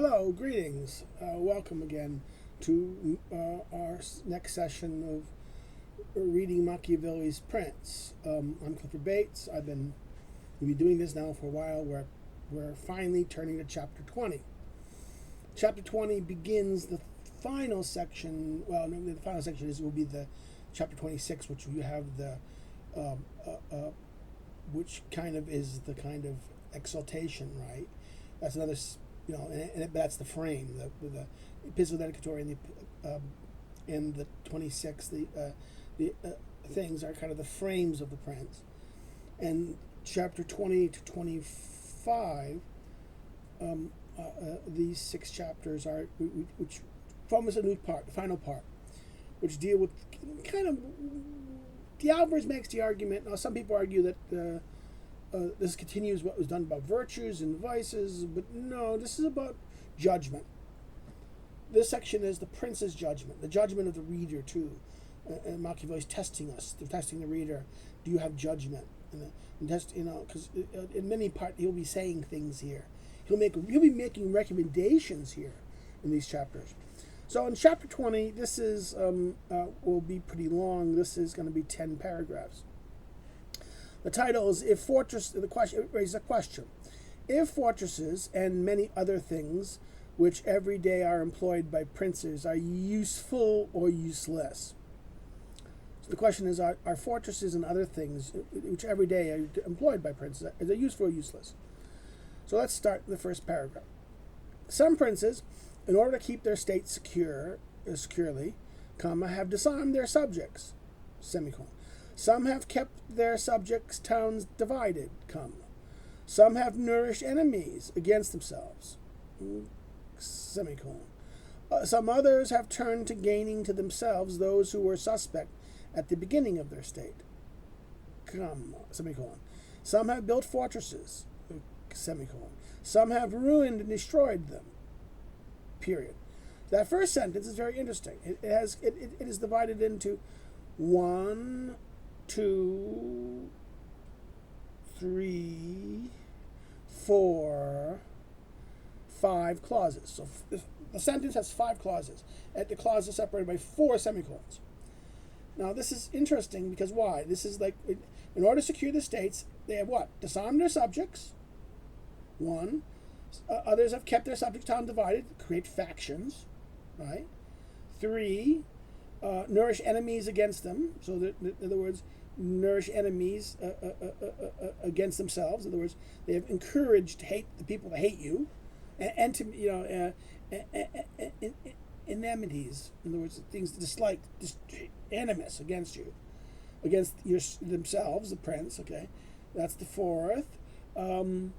Hello, greetings. Welcome again to our next session of reading Machiavelli's Prince. I'm Clifford Bates. We've been doing this now for a while. We're finally turning to chapter 20. Chapter 20 begins the final section. Well, no, the final section will be the chapter 26, which you have which kind of is the kind of exaltation, right? That's another. That's the frame. The epistle dedicatory and the 26. The things are kind of the frames of the prince. And chapter 20 to 25. These 6 chapters are which form a new part, the final part, which deal with kind of. The Alvarez makes the argument. Now, some people argue that. This continues what was done about virtues and vices, but no, this is about judgment. This section is the prince's judgment, the judgment of the reader too. And Machiavelli's testing us. They're testing the reader. Do you have judgment? Because in many parts he'll be saying things here. He'll be making recommendations here in these chapters. So in chapter 20, this is will be pretty long. This is going to be 10 paragraphs. The title is "If Fortress." The question it raises a question: if fortresses and many other things, which every day are employed by princes, are useful or useless? So the question is: Are fortresses and other things, which every day are employed by princes, are they useful or useless? So let's start in the first paragraph. Some princes, in order to keep their state securely, have disarmed their subjects. Semicolon. Some have kept their subjects' towns divided, Some have nourished enemies against themselves, semicolon. Some others have turned to gaining to themselves those who were suspect at the beginning of their state, semicolon. Some have built fortresses, semicolon. Some have ruined and destroyed them, period. That first sentence is very interesting. It is divided into 1, 2, 3, 4, 5 clauses. So the sentence has 5 clauses. The clause is separated by 4 semicolons. Now this is interesting because why? This is like, in order to secure the states, they have what? Disarmed their subjects. 1. Others have kept their subjects town divided, create factions, right? 3. Nourish enemies against them. So that, in other words, nourish enemies against themselves. In other words, they have encouraged the people to hate you, and to enmities. In other words, things to dislike, animus against you, against themselves, the prince. Okay, that's the 4th. And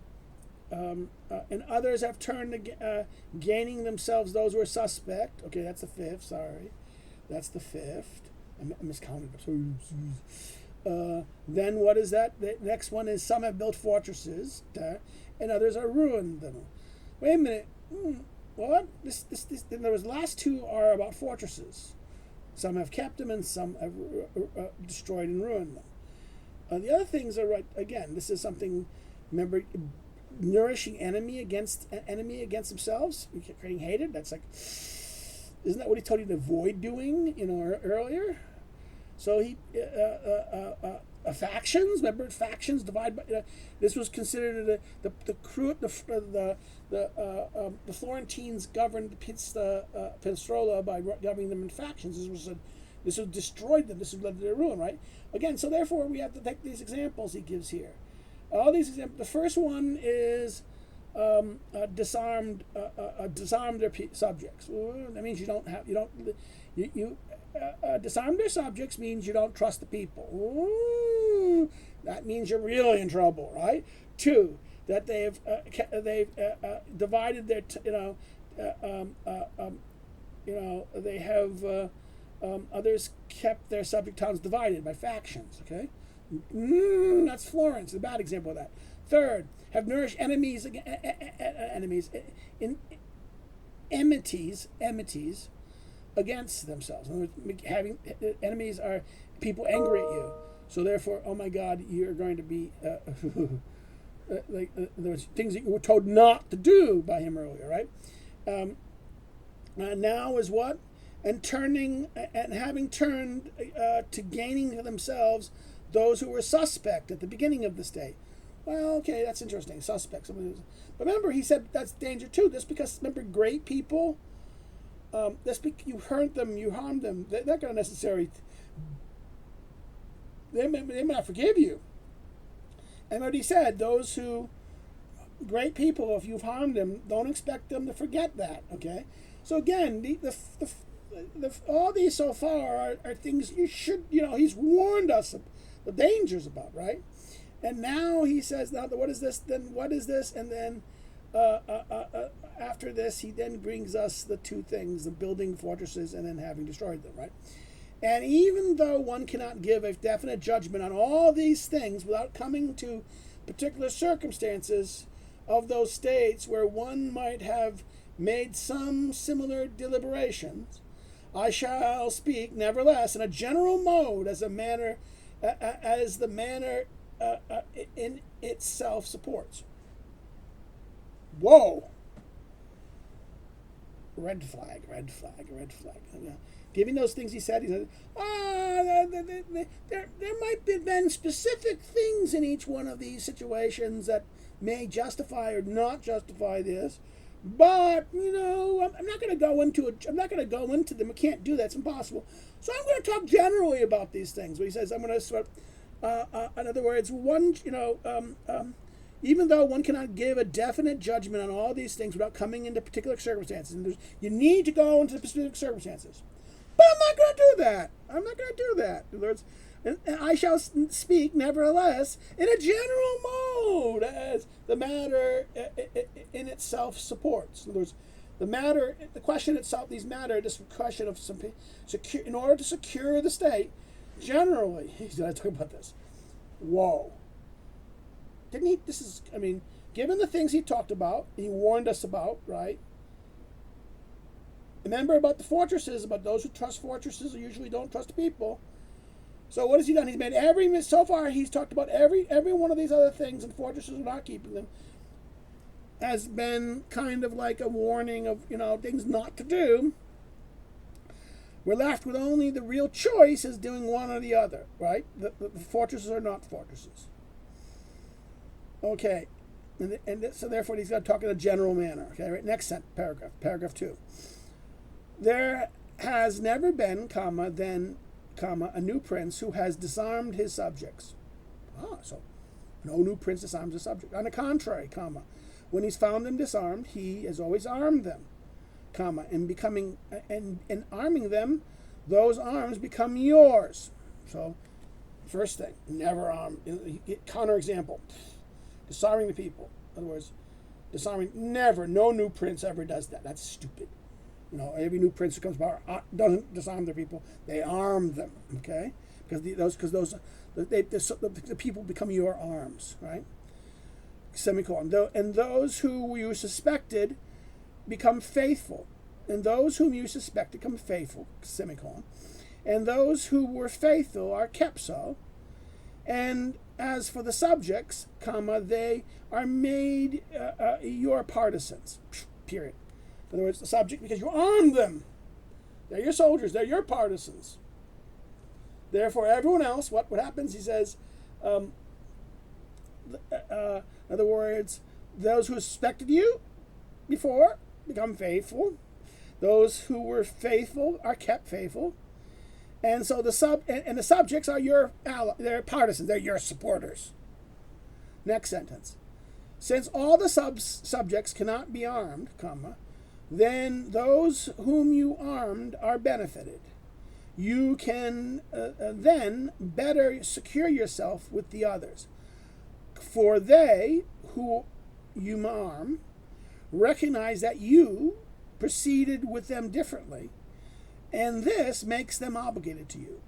others have turned to gaining themselves those who are suspect. Okay, that's the 5th. Sorry. That's the 5th. I miscounted. Then what is that? The next one is some have built fortresses, and others are ruined them. Wait a minute. What? This. Then there was last 2 are about fortresses. Some have kept them, and some have destroyed and ruined them. The other things are right. Again, this is something. Remember, nourishing enemy against themselves, creating hatred. That's like. Isn't that what he told you to avoid doing, earlier? So factions. Remember, factions divide by. This was considered the Florentines governed Pistola by governing them in factions. This was destroyed them. This led to their ruin, right? Again, so therefore we have to take these examples he gives here. All these examples. The first one is. Disarmed their subjects. That means disarm their subjects means you don't trust the people. That means you're really in trouble, right? 2, that they've divided their they have others kept their subject towns divided by factions. Okay, that's Florence, a bad example of that. 3rd, have nourished enemies in enmities against themselves. In other words, having enemies are people angry at you. So therefore, oh my God, you're going to be there was things that you were told not to do by him earlier, right? Now is what? And having turned to gaining for themselves those who were suspect at the beginning of the state. Well, okay, that's interesting. Suspects. But remember, he said that's danger too. Just because, remember, great people, you hurt them, you harm them, they're not going to necessarily, they may not forgive you. And what he said, those who, great people, if you've harmed them, don't expect them to forget that, okay? So again, all these so far are things you should, he's warned us of the dangers about, right? And now he says, now what is this? Then what is this? And then after this, he then brings us the two things, the building fortresses and then having destroyed them, right? And even though one cannot give a definite judgment on all these things without coming to particular circumstances of those states where one might have made some similar deliberations, I shall speak, nevertheless, in a general mode as the manner in itself supports. Whoa! Red flag. Yeah. Giving those things he said, there might be then specific things in each one of these situations that may justify or not justify this. But, I'm not going to go into them. I can't do that. It's impossible. So I'm going to talk generally about these things. Where he says, I'm going to sort of, in other words, even though one cannot give a definite judgment on all these things without coming into particular circumstances, and you need to go into specific circumstances. But I'm not going to do that. In other words, and I shall speak, nevertheless, in a general mode, as the matter in itself supports. In other words, the question itself, these matter, this question of in order to secure the state, generally, he's going to talk about this. Whoa. Didn't he, given the things he talked about, he warned us about, right? Remember about the fortresses, about those who trust fortresses usually don't trust people. So what has he done? He's made so far he's talked about every one of these other things, and fortresses are not keeping them, has been kind of like a warning of, things not to do. We're left with only the real choice is doing one or the other, right? The fortresses are not fortresses. Okay. So therefore he's got to talk in a general manner. Okay, right? Next paragraph 2. There has never been, then, a new prince who has disarmed his subjects. So no new prince disarms his subject. On the contrary, when he's found them disarmed, he has always armed them, and arming them, those arms become yours. So, first thing, never arm. Counterexample, disarming the people. In other words, disarming, never, no new prince ever does that. That's stupid. Every new prince who comes to power doesn't disarm their people; they arm them. Okay, because the people become your arms, right? Semicolon. And those who you suspected become faithful, and those whom you suspect become faithful. Semicolon. And those who were faithful are kept so. And as for the subjects, they are made your partisans. Period. In other words, the subject, because you armed them. They're your soldiers. They're your partisans. Therefore, everyone else, what happens? He says, in other words, those who suspected you before become faithful. Those who were faithful are kept faithful. And so the subjects are your they're partisans. They're your supporters. Next sentence. Since all the subjects cannot be armed, then those whom you armed are benefited. You can then better secure yourself with the others. For they who you arm recognize that you proceeded with them differently, and this makes them obligated to you.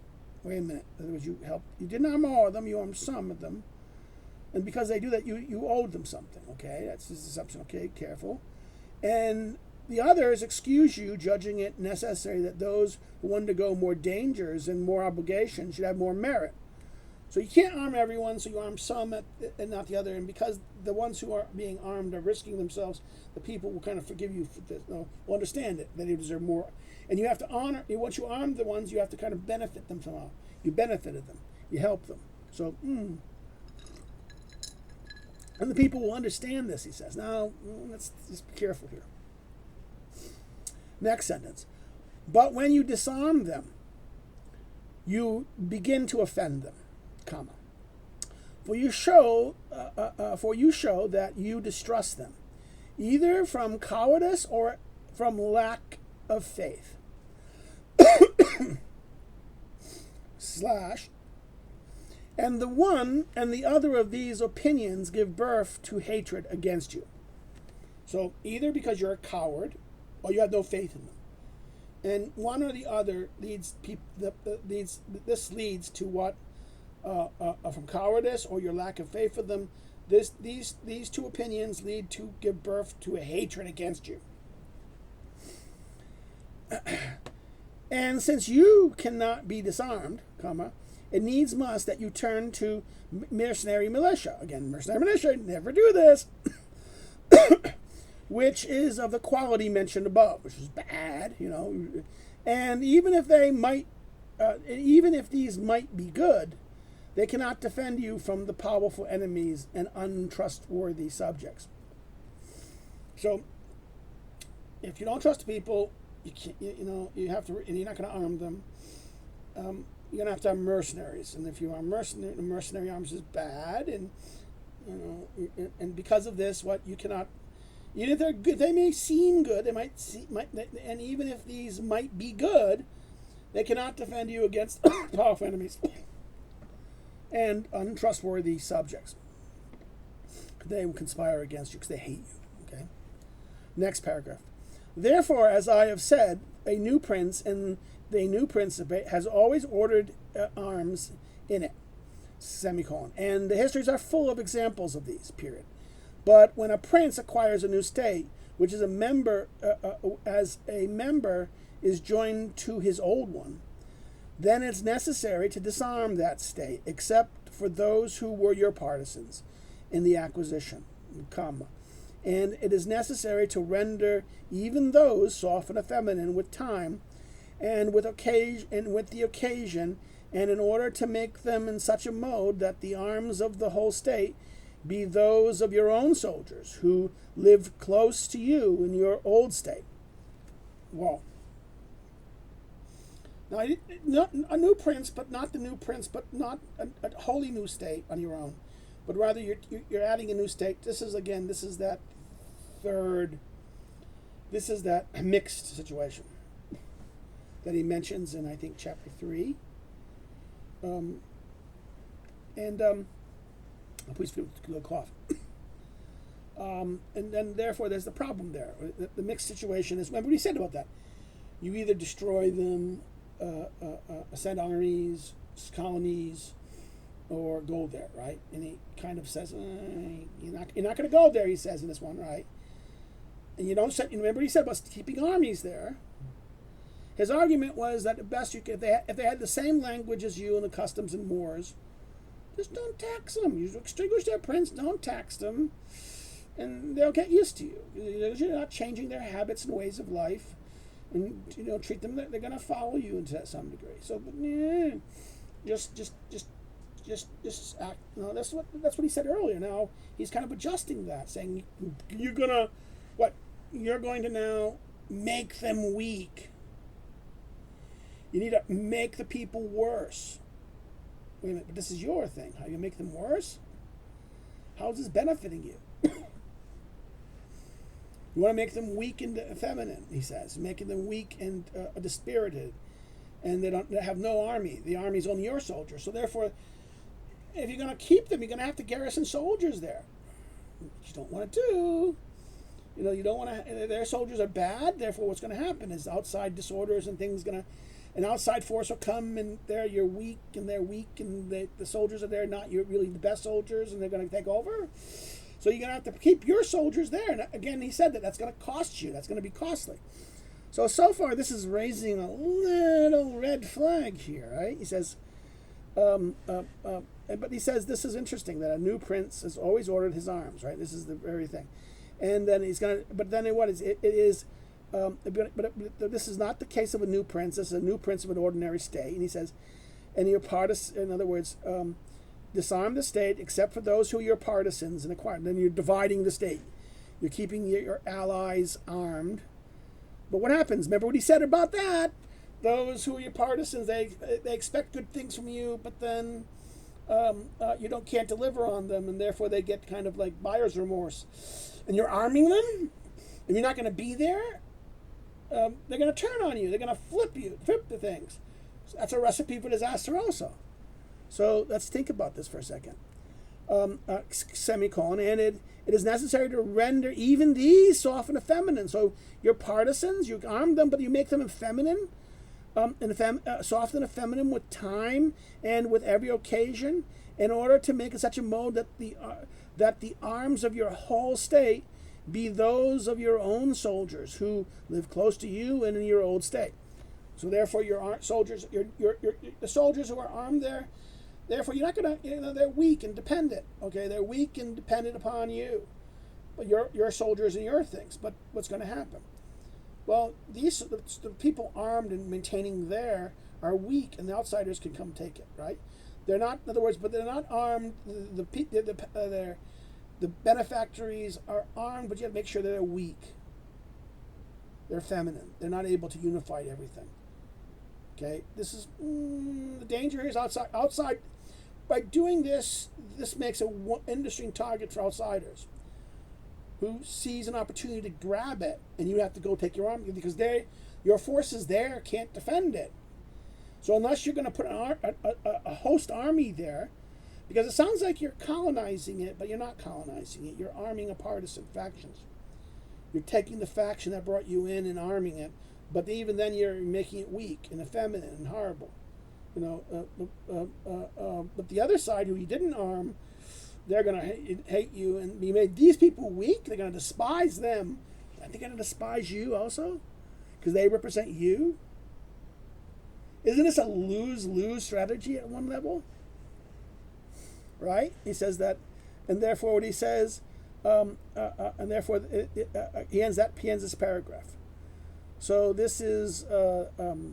Wait a minute. In other words, you didn't arm all of them, you armed some of them. And because they do that, you owed them something. Okay, that's this assumption. Okay, careful. And the others excuse you, judging it necessary that those who undergo more dangers and more obligations should have more merit. So you can't arm everyone, so you arm some and not the other. And because the ones who are being armed are risking themselves, the people will kind of forgive you for this, will understand it, that you deserve more. And you have to honor, once you arm the ones, you have to kind of benefit them somehow. You benefited them. You help them. So, and the people will understand this, he says. Now, let's just be careful here. Next sentence. But when you disarm them, you begin to offend them, comma. For you show that you distrust them, either from cowardice or from lack of faith. And the one and the other of these opinions give birth to hatred against you. So either because you're a coward or you have no faith in them. And one or the other leads to what? From cowardice or your lack of faith for them. These two opinions lead to give birth to a hatred against you. And since you cannot be disarmed, comma, it needs must that you turn to mercenary militia. Again, mercenary militia, never do this. Which is of the quality mentioned above, which is bad, And even if these might be good, they cannot defend you from the powerful enemies and untrustworthy subjects. So, if you don't trust people, you have to, and you're not going to arm them. You're going to have mercenaries, and if you are mercenary arms is bad, and and because of this, you cannot. Even if they're good, they may seem good. And even if these might be good, they cannot defend you against powerful enemies and untrustworthy subjects. They will conspire against you because they hate you. Okay. Next paragraph. Therefore, as I have said, a new prince and the new principate has always ordered arms in it. Semicolon. And the histories are full of examples of these. Period. But when a prince acquires a new state, which is a member, as a member is joined to his old one, then it's necessary to disarm that state, except for those who were your partisans in the acquisition, comma. And it is necessary to render even those soft and effeminate with time, and with the occasion, and in order to make them in such a mode that the arms of the whole state be those of your own soldiers who live close to you in your old state. Well, now not a new prince, but not the new prince, but not a wholly new state on your own, but rather you're adding a new state. This is that mixed situation that he mentions in, I think, chapter 3. Please feel a little cough. And then, therefore, there's the problem there. The mixed situation is, remember what he said about that. You either destroy them, send armies, colonies, or go there, right? And he kind of says, you're not going to go there, he says in this one, right? And you don't remember what he said about keeping armies there. His argument was that the best you could, if they had the same language as you and the customs and mores, just don't tax them. You extinguish their prince, don't tax them, and they'll get used to you. You're not changing their habits and ways of life, and treat them. They're going to follow you to some degree. So, just act. That's what he said earlier. Now he's kind of adjusting that, saying you're going to now make them weak. You need to make the people worse. Wait a minute, but this is your thing. How you make them worse? How is this benefiting you? You want to make them weak and effeminate, he says, making them weak and dispirited, and they have no army. The army's only your soldiers. So therefore, if you're going to keep them, you're going to have to garrison soldiers there. You don't want to do. You don't want to. Their soldiers are bad. Therefore, what's going to happen is outside disorders and things an outside force will come, and you're weak, and they're weak, and the soldiers are there, not you're really the best soldiers, and they're going to take over. So you're going to have to keep your soldiers there. And again, he said that's going to cost you. That's going to be costly. So far, this is raising a little red flag here, right? He says, But he says this is interesting, that a new prince has always ordered his arms, right? This is the very thing. And then he's going to, but then what is it? It is, this is not the case of a new prince. This is a new prince of an ordinary state. And he says, and your in other words, disarm the state except for those who are your partisans and acquire. Then you're dividing the state. You're keeping your allies armed. But what happens? Remember what he said about that? Those who are your partisans, they expect good things from you, but then you can't deliver on them, and therefore they get kind of like buyer's remorse. And you're arming them, and you're not going to be there. They're going to turn on you. They're going to flip the things. So that's a recipe for disaster also. So let's think about this for a second. Semicolon, and it is necessary to render even these soft and effeminate. So your partisans, you arm them, but you make them effeminate, soft and effeminate with time and with every occasion, in order to make it such a mode that the arms of your whole state be those of your own soldiers who live close to you and in your old state. So therefore, your soldiers, the soldiers who are armed there. Therefore, you're not going to, they're weak and dependent, okay? They're weak and dependent upon you. But your soldiers and your things. But what's going to happen? Well, the people armed and maintaining there are weak, and the outsiders can come take it, right? They're not, in other words, but they're not armed. The benefactories are armed, but you have to make sure that they're weak. They're feminine. They're not able to unify everything. Okay, this is the danger here is outside. By doing this makes an interesting target for outsiders who sees an opportunity to grab it, and you have to go take your army because your forces there can't defend it. So unless you're going to put a host army there, because it sounds like you're colonizing it, but you're not colonizing it. You're arming a partisan factions. You're taking the faction that brought you in and arming it. But even then, you're making it weak and effeminate and horrible, but the other side, who you didn't arm, they're going to hate you, and you made these people weak. They're going to despise them. Are they going to despise you also, because they represent you? Isn't this a lose-lose strategy at one level? Right? He says that, and therefore, what he says, and therefore, he ends this paragraph. So this is the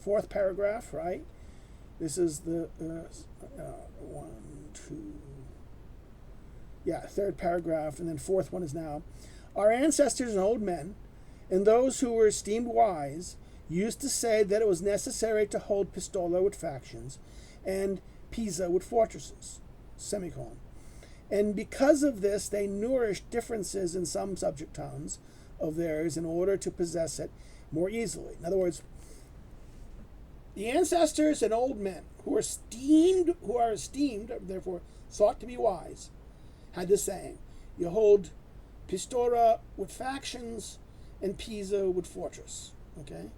fourth paragraph, right? This is the third paragraph, and then fourth one is now. Our ancestors and old men, and those who were esteemed wise, used to say that it was necessary to hold Pistola with factions, and Pisa with fortresses, semicolon. And because of this, they nourished differences in some subject towns of theirs in order to possess it more easily. In other words, the ancestors and old men who are esteemed, therefore sought to be wise, had this saying: you hold Pistora with factions and Pisa with fortress. Okay?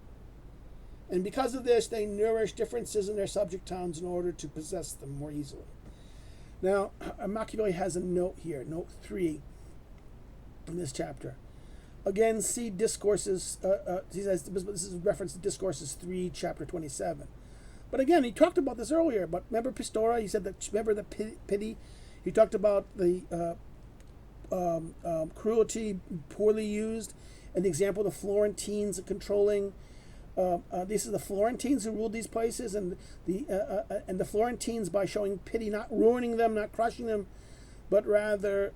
And because of this, they nourished differences in their subject towns in order to possess them more easily. Now, Machiavelli has a note here, note 3 in this chapter. Again, see Discourses, he says this is reference to Discourses 3, chapter 27. But again, he talked about this earlier, but remember Pistora, he said that, remember the pity? He talked about the cruelty poorly used, and the example of the Florentines controlling. These are the Florentines who ruled these places, and the Florentines, by showing pity, not ruining them, not crushing them, but rather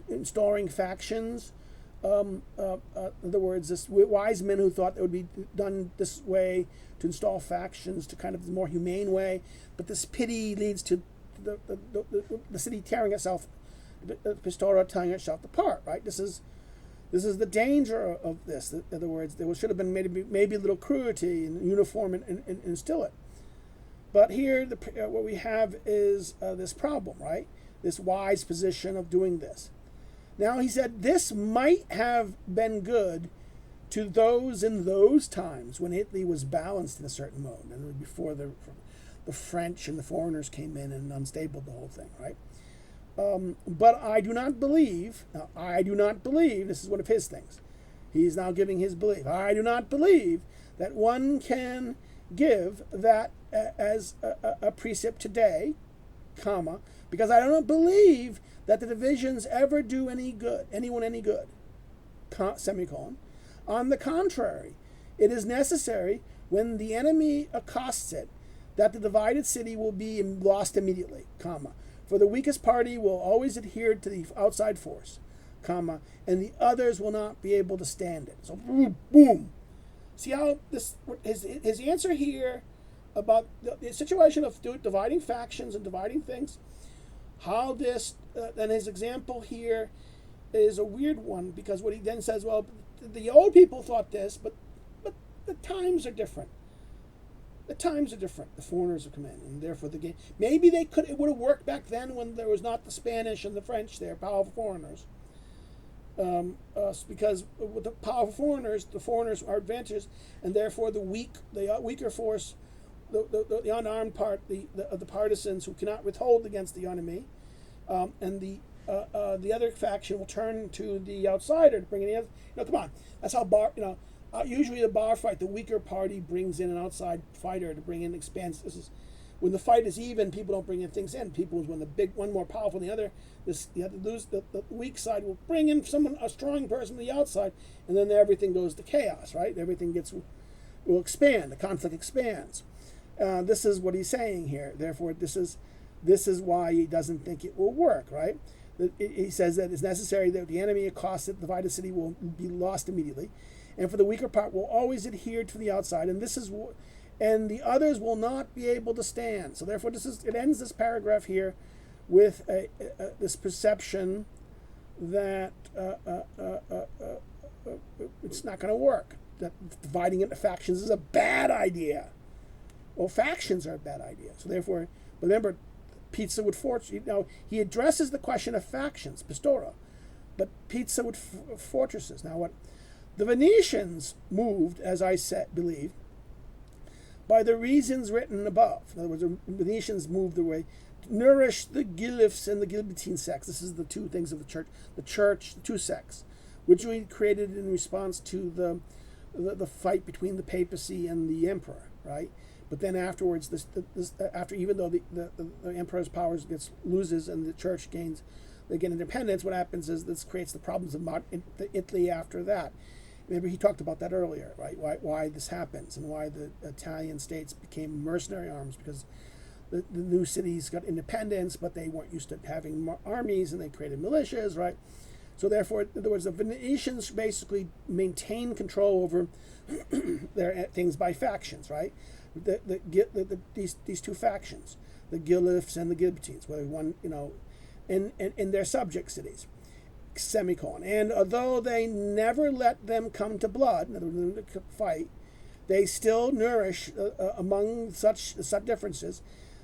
installing factions. In other words, this wise men who thought it would be done this way to install factions to kind of the more humane way, but this pity leads to the city tearing itself, Pistora tearing itself apart. Right? This is the danger of this. In other words, there should have been maybe a little cruelty and uniform and instill it. But here, what we have is this problem, right? This wise position of doing this. Now, he said, this might have been good to those in those times when Italy was balanced in a certain mode, and before the French and the foreigners came in and unstabled the whole thing, right? But I do not believe, this is one of his things. He's now giving his belief. I do not believe that one can give that as a precept today, comma, because I don't believe that the divisions ever do anyone any good, semicolon. On the contrary, it is necessary when the enemy accosts it that the divided city will be lost immediately, comma, for the weakest party will always adhere to the outside force, comma, and the others will not be able to stand it. So boom. See how his answer here about the situation of dividing factions and dividing things, how this, and his example here is a weird one, because what he then says, well, the old people thought this, but the times are different. The times are different. The foreigners have come in, and therefore the game. Maybe it would have worked back then when there was not the Spanish and the French there, powerful foreigners. Because with the powerful foreigners, the foreigners are advantaged, and therefore the weaker force, the unarmed part, the partisans who cannot withhold against the enemy, and the other faction will turn to the outsider to bring in. Come on, that's how usually the bar fight, the weaker party brings in an outside fighter to bring in expanse. This is when the fight is even. People don't bring in things in. When the big one more powerful than the other, you have to lose. The weak side will bring in a strong person to the outside, and then everything goes to chaos. Right? Everything will expand. The conflict expands. This is what he's saying here. Therefore, this is why he doesn't think it will work. Right? He says that it's necessary that the enemy accosted the divided city will be lost immediately, and for the weaker part will always adhere to the outside, and the others will not be able to stand. So therefore, it ends this paragraph here with this perception that it's not going to work. That dividing into factions is a bad idea. Well, factions are a bad idea. So therefore, remember, pizza with fortress. He addresses the question of factions, pistora, but pizza with fortresses. Now, what the Venetians moved, as I believe, by the reasons written above. In other words, the Venetians moved the way to nourish the Gilifs and the Gilbertine sects. This is the two things of the church, the two sects, which we created in response to the fight between the papacy and the emperor, right? But then afterwards, even though the emperor's powers loses and the church gains independence, what happens is this creates the problems of Italy after that. Remember, he talked about that earlier, right? Why this happens and why the Italian states became mercenary arms, because the new cities got independence, but they weren't used to having armies, and they created militias, right? So therefore, in other words, the Venetians basically maintain control over their things by factions, right? These two factions, the Gilifs and the Gilbertines, whether one, in their subject cities, semicolon. And although they never let them come to blood, in other words, fight, they still nourish among such differences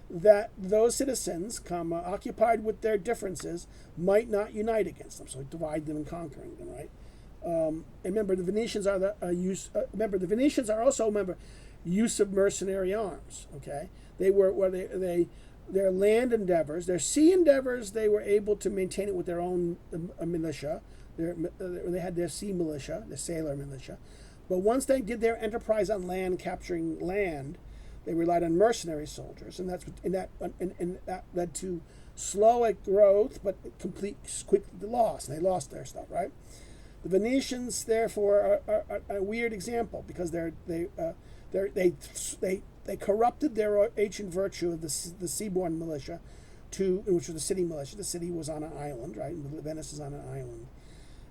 that those citizens, occupied with their differences, might not unite against them. So divide them and conquering them, right? And remember, the Venetians are the Venetians are also use of mercenary arms. Okay, their land endeavors, their sea endeavors, they were able to maintain it with their own militia. They had their sea militia, their sailor militia. But once they did their enterprise on land, capturing land, they relied on mercenary soldiers, and that led to slow growth, but quick loss. And they lost their stuff, right? The Venetians, therefore, are a weird example, because they corrupted their ancient virtue of the seaborne militia, which was the city militia. The city was on an island, right? Venice is on an island,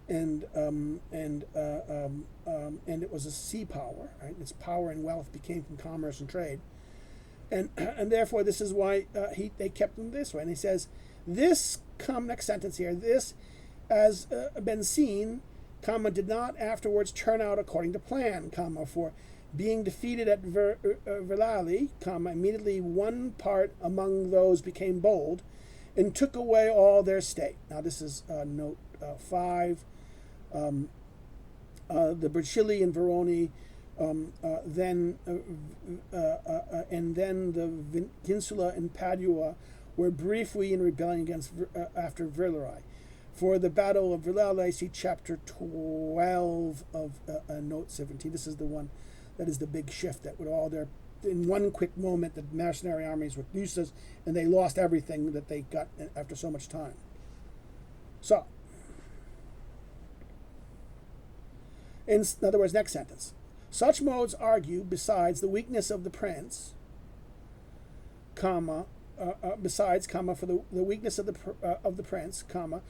and it was a sea power, right? Its power and wealth came from commerce and trade, and therefore this is why they kept them this way. And he says, this next sentence here, this has been seen, did not afterwards turn out according to plan, for being defeated at Verlali, immediately one part among those became bold and took away all their state. Now this is note 5. The Bracilli and Veroni, then the Ginsula and Padua were briefly in rebellion after Verlari. For the Battle of Versailles, see chapter 12 of note 17. This is the one that is the big shift that would all their, in one quick moment, the mercenary armies were useless and they lost everything that they got after so much time. So, in other words, next sentence. Such modes argue, besides the weakness of the prince, comma, besides, comma, for the weakness of the prince, comma,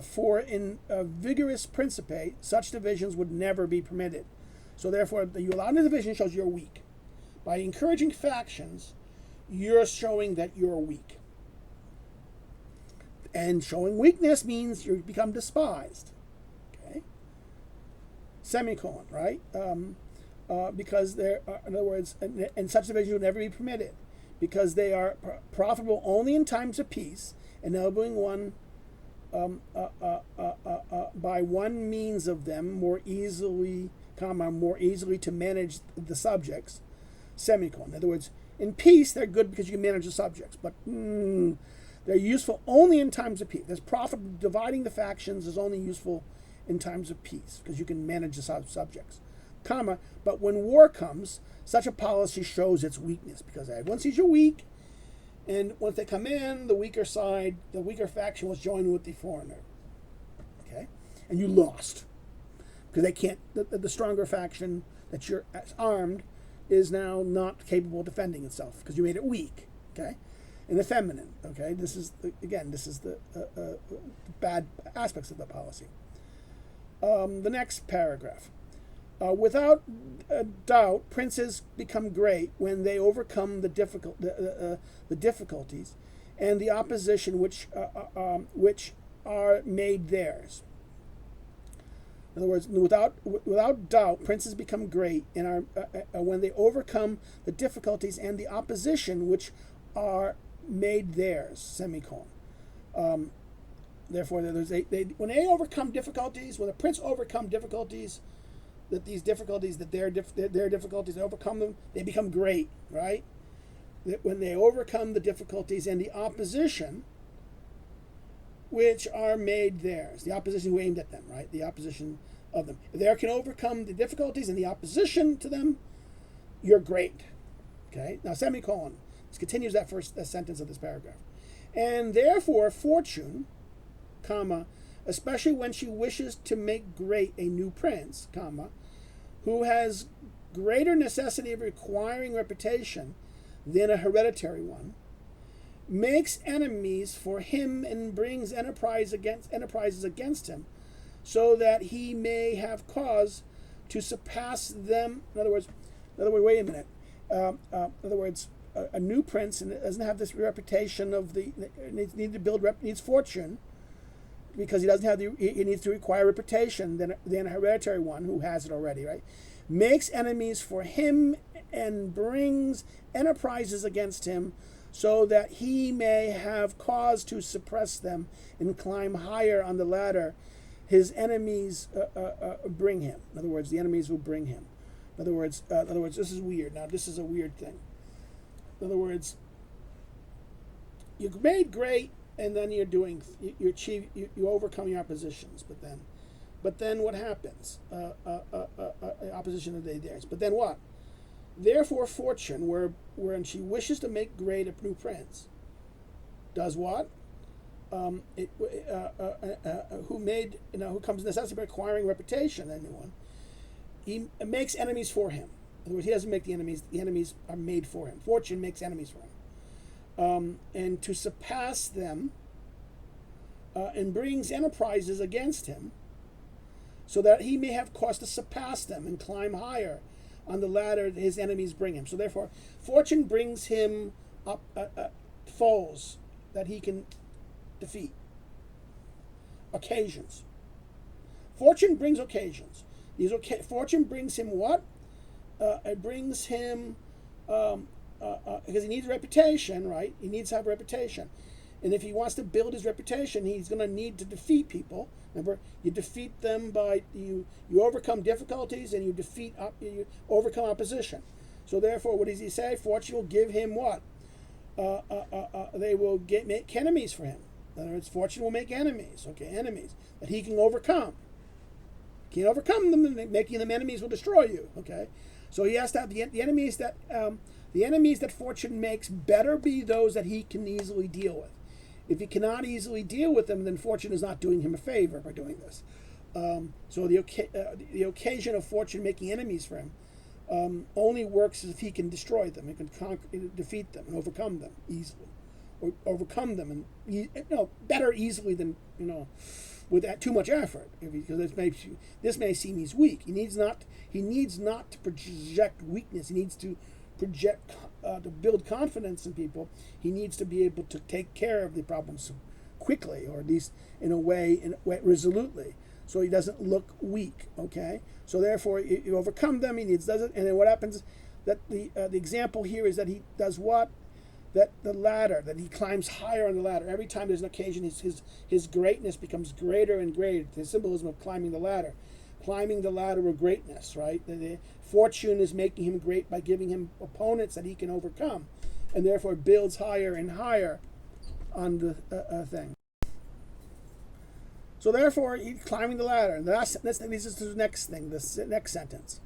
for in a vigorous principate, such divisions would never be permitted. So therefore, you allow the division shows you're weak. By encouraging factions, you're showing that you're weak. And showing weakness means you become despised. Okay? Semicolon, right? Because they're, in other words, and such divisions would never be permitted, because they are profitable only in times of peace, enabling one by one means of them more easily to manage the subjects, semicolon. In other words, in peace they're good because you can manage the subjects, but they're useful only in times of peace. There's profit dividing the factions is only useful in times of peace because you can manage the subjects, comma. But when war comes, such a policy shows its weakness because everyone sees you're weak. And once they come in, the weaker side, the weaker faction was joined with the foreigner. Okay? And you lost. Because they can't, the stronger faction that you're armed is now not capable of defending itself because you made it weak. Okay? And the feminine. Okay? This is the bad aspects of the policy. The next paragraph. Without doubt, princes become great when they overcome the difficulties and the opposition which are made theirs. In other words, without doubt, princes become great when they overcome the difficulties and the opposition which are made theirs. Semicolon. Therefore, when they overcome difficulties, when a prince overcome difficulties, that these difficulties, that their difficulties, they overcome them, they become great, right? That when they overcome the difficulties and the opposition which are made theirs, the opposition who aimed at them, right? The opposition of them. If they can overcome the difficulties and the opposition to them, you're great. Okay? Now, semicolon. This continues that sentence of this paragraph. And therefore, fortune, comma, especially when she wishes to make great a new prince, comma, who has greater necessity of requiring reputation than a hereditary one, makes enemies for him and brings enterprises against him, so that he may have cause to surpass them. In other words, wait a minute. A new prince and doesn't have this reputation of needs fortune, because he doesn't have he needs to require reputation than a hereditary one who has it already, right? Makes enemies for him and brings enterprises against him, so that he may have cause to suppress them and climb higher on the ladder. His enemies bring him. In other words, the enemies will bring him. In other words, this is weird. Now, this is a weird thing. In other words, you're made great. And then you overcome your oppositions, but then what happens? Opposition of theirs. But then what? Therefore, fortune, wherein she wishes to make great a new prince, does what? Who comes necessity by acquiring reputation, anyone? He makes enemies for him. In other words, he doesn't make the enemies; the enemies are made for him. Fortune makes enemies for him. And to surpass them, and brings enterprises against him, so that he may have cause to surpass them and climb higher on the ladder that his enemies bring him. So therefore, fortune brings him up foes that he can defeat. Occasions. Fortune brings occasions. Fortune brings him what? It brings him... because he needs a reputation, right? He needs to have a reputation. And if he wants to build his reputation, he's going to need to defeat people. Remember, you defeat them by, you overcome difficulties and you overcome opposition. So therefore, what does he say? Fortune will give him what? They will make enemies for him. In other words, fortune will make enemies, enemies that he can overcome. Can't overcome them, making them enemies will destroy you, okay? So he has to have the enemies that fortune makes better be those that he can easily deal with. If he cannot easily deal with them, then fortune is not doing him a favor by doing this. So the occasion of fortune making enemies for him only works if he can destroy them, he can defeat them and overcome them easily, or overcome them and better easily than with that too much effort. Because this may seem he's weak. He needs not to project weakness. He needs to project to build confidence in people. He needs to be able to take care of the problems quickly, or at least in a way resolutely, so he doesn't look weak. Okay, so therefore you overcome them. He does it, and then what happens? That the example here is that he does what? That the ladder, that he climbs higher on the ladder. Every time there's an occasion, his greatness becomes greater and greater. The symbolism of climbing the ladder of greatness, right? The fortune is making him great by giving him opponents that he can overcome, and therefore builds higher and higher on the thing. So therefore, he's climbing the ladder. And this is the next thing, the next sentence.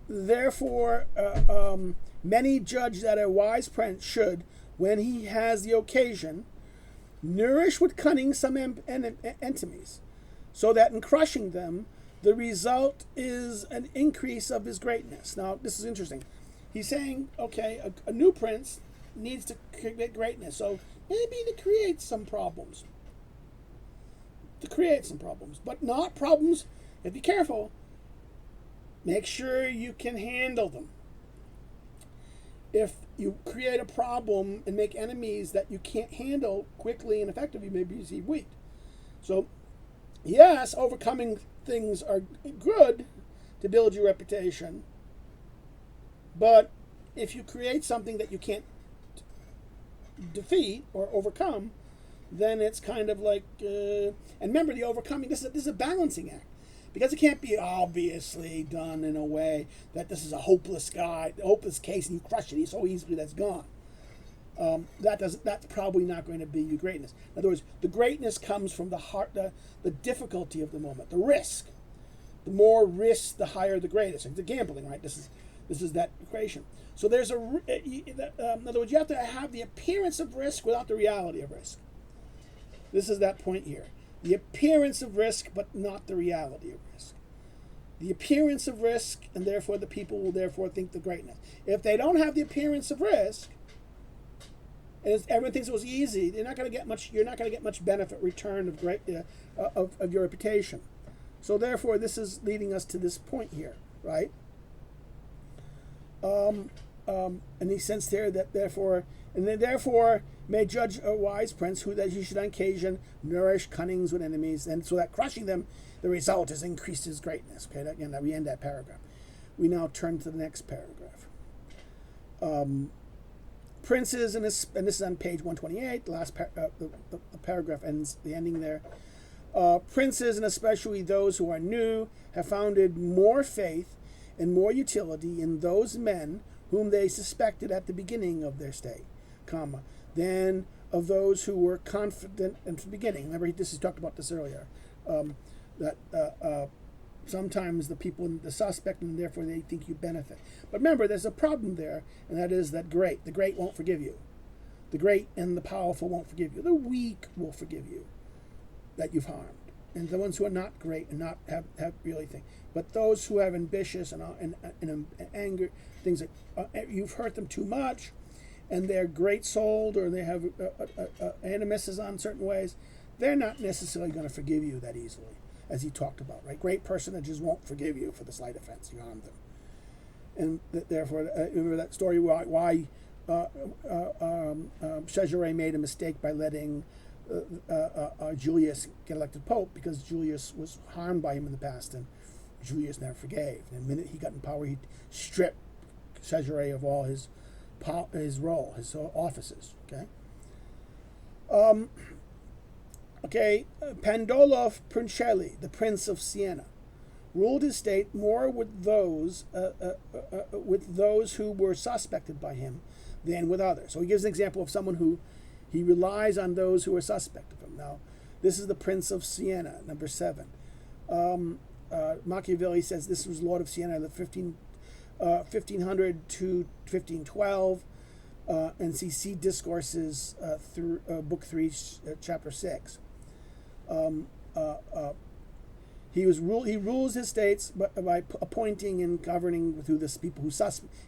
Therefore, many judge that a wise prince should, when he has the occasion, nourish with cunning some enemies, so that in crushing them, the result is an increase of his greatness. Now, this is interesting. He's saying, okay, a new prince needs to create greatness, so maybe to create some problems. But not problems, and be careful, make sure you can handle them. If you create a problem and make enemies that you can't handle quickly and effectively, maybe you see weak. So, yes, overcoming things are good to build your reputation, but if you create something that you can't defeat or overcome, then it's kind of like, and remember, the overcoming, this is a balancing act, because it can't be obviously done in a way that this is a hopeless case, and you crush it so easily that's gone. That's probably not going to be your greatness. In other words, the greatness comes from the heart, the difficulty of the moment, the risk. The more risk, the higher the greatest. It's the gambling, right? This is that equation. So there's in other words, you have to have the appearance of risk without the reality of risk. This is that point here. The appearance of risk, but not the reality of risk. The appearance of risk, and therefore the people will therefore think the greatness. If they don't have the appearance of risk, and everyone thinks it was easy, you're not going to get much benefit return of your reputation. So therefore, this is leading us to this point here, right? And he sensed there that therefore may judge a wise prince who that he should on occasion nourish cunnings with enemies, and so that crushing them, the result is increased his greatness. Okay, again, we end that paragraph. We now turn to the next paragraph. Princes, and this is on page 128. The last the paragraph ends. The ending there. Princes, and especially those who are new, have founded more faith and more utility in those men whom they suspected at the beginning of their stay, than of those who were confident at the beginning. Remember, he talked about this earlier, that sometimes the people, the suspect, and therefore they think you benefit. But remember, there's a problem there, and that is that the great won't forgive you. The great and the powerful won't forgive you. The weak will forgive you that you've harmed. And the ones who are not great and not have really things. But those who have ambitious and anger, things that you've hurt them too much, and they're great-souled, or they have animuses on certain ways, they're not necessarily going to forgive you that easily, as he talked about, right? Great personages won't forgive you for the slight offense you harmed them. And therefore, remember that story why Caesarea made a mistake by letting Julius get elected pope, because Julius was harmed by him in the past, and Julius never forgave. And the minute he got in power, he stripped Caesarea of all his role, his offices. Pandolf Puncelli, the Prince of Siena, ruled his state more with those who were suspected by him than with others. So he gives an example of someone who He relies on those who are suspect of him. Now, this is the Prince of Siena, number 7. Machiavelli says this was Lord of Siena, the 1500 to 1512, and see Discourses through Book 3, Chapter 6. He rules his states by appointing and governing through this people who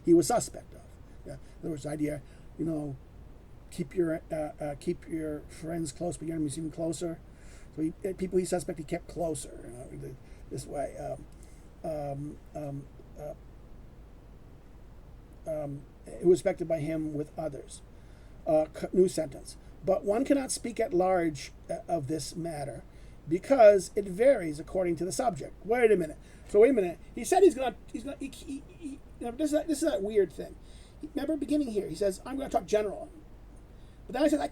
he was suspect of. Yeah. In other words, the idea, keep your friends close, but your enemies even closer. So people he suspect, he kept closer. This way. It was respected by him with others. New sentence. But one cannot speak at large of this matter, because it varies according to the subject. Wait a minute. He said this is that weird thing. Remember, beginning here, he says, I'm going to talk general. But then I said,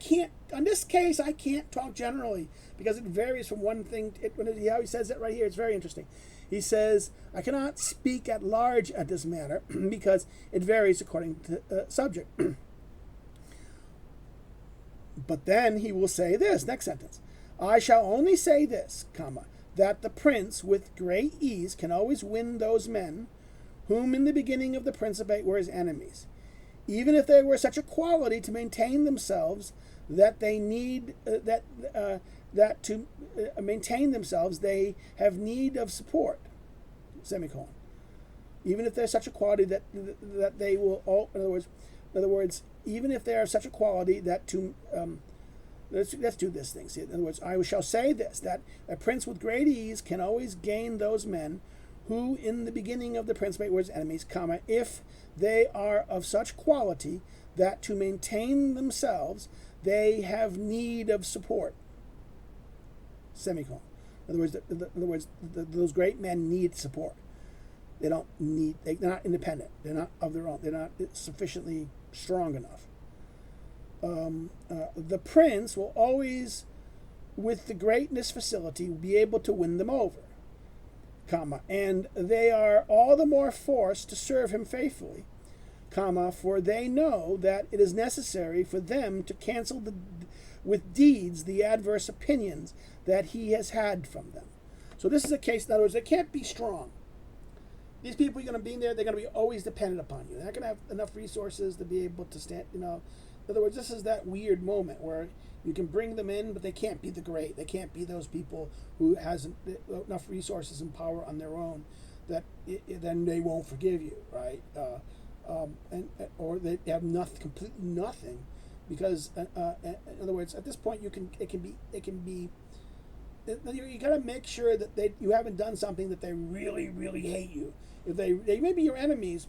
on this case, I can't talk generally, because it varies from one thing. How he says it right here, it's very interesting. He says, I cannot speak at large at this matter, because it varies according to subject. But then he will say this, next sentence. I shall only say this, that the prince with great ease can always win those men whom in the beginning of the principate were his enemies, even if they were such a quality to maintain themselves that they need maintain themselves they have need of support. Semicolon. Even if they're such a quality that they will all. In other words, even if they are such a quality that to let's do this thing. See, in other words, I shall say this, that a prince with great ease can always gain those men who in the beginning of the principate were his enemies, if they are of such quality that to maintain themselves they have need of support. Semicolon. In other words, those great men need support. They're not independent. They're not of their own. They're not sufficiently strong enough. The prince will always, with the greatness facility, be able to win them over, and they are all the more forced to serve him faithfully, for they know that it is necessary for them to cancel with deeds the adverse opinions that he has had from them. So this is a case, in other words, they can't be strong. These people are going to be there, they're going to be always dependent upon you. They're not going to have enough resources to be able to stand, In other words, this is that weird moment where you can bring them in, but they can't be the great. They can't be those people who has enough resources and power on their own that then they won't forgive you, right? Or they have completely nothing, because in other words, at this point you got to make sure that you haven't done something that they really, really hate you. If they may be your enemies,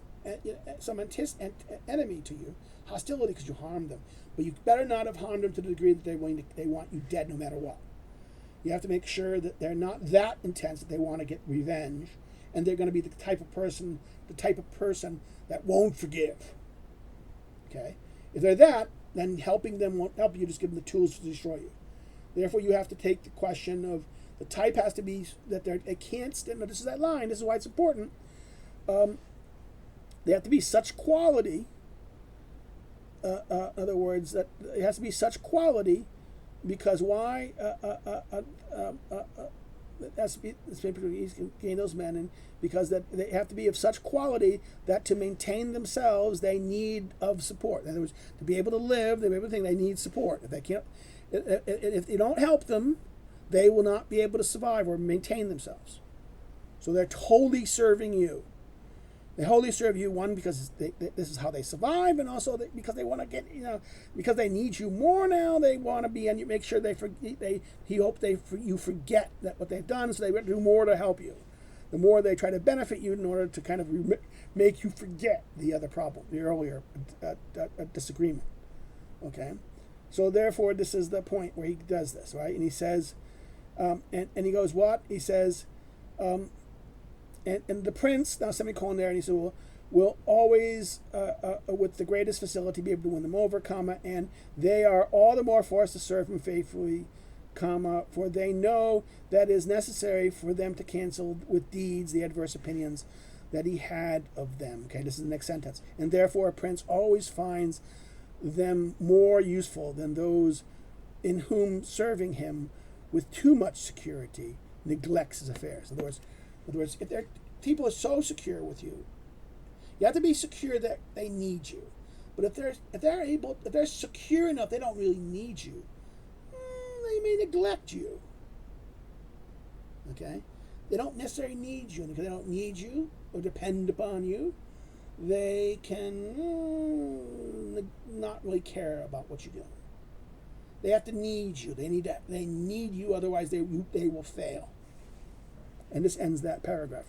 some enemy to you, hostility because you harmed them, but you better not have harmed them to the degree that they want you dead no matter what. You have to make sure that they're not that intense that they want to get revenge, and they're going to be the type of person that won't forgive. Okay, if they're that, then helping them won't help you. Just give them the tools to destroy you. Therefore, you have to take the question of the type has to be that they can't stand. Now, this is that line. This is why it's important. They have to be such quality. In other words, that it has to be such quality, because why? That's specifically gain those men, and because that they have to be of such quality that to maintain themselves they need of support. In other words, to be able to live, they need support. If they can't. If you don't help them, they will not be able to survive or maintain themselves. So they're totally serving you. They wholly serve you, one, because this is how they survive, and also because they want to get, because they need you more now. They want to be, and you make sure you forget that what they've done, so they do more to help you. The more they try to benefit you in order to kind of make you forget the other problem, the earlier disagreement. Okay? So therefore, this is the point where he does this, right? And he says, and he goes, what? He says, and the prince, now semicolon there, and he said, will always, with the greatest facility, be able to win them over, and they are all the more forced to serve him faithfully, for they know that it is necessary for them to cancel with deeds the adverse opinions that he had of them. Okay, this is the next sentence. And therefore a prince always finds them more useful than those in whom serving him with too much security neglects his affairs. In other words, if people are so secure with you, you have to be secure that they need you. But if they're secure enough, they don't really need you. They may neglect you. Okay, they don't necessarily need you, and because they don't need you or depend upon you, they can not really care about what you're doing. They have to need you. They need you. Otherwise, they will fail. And this ends that paragraph.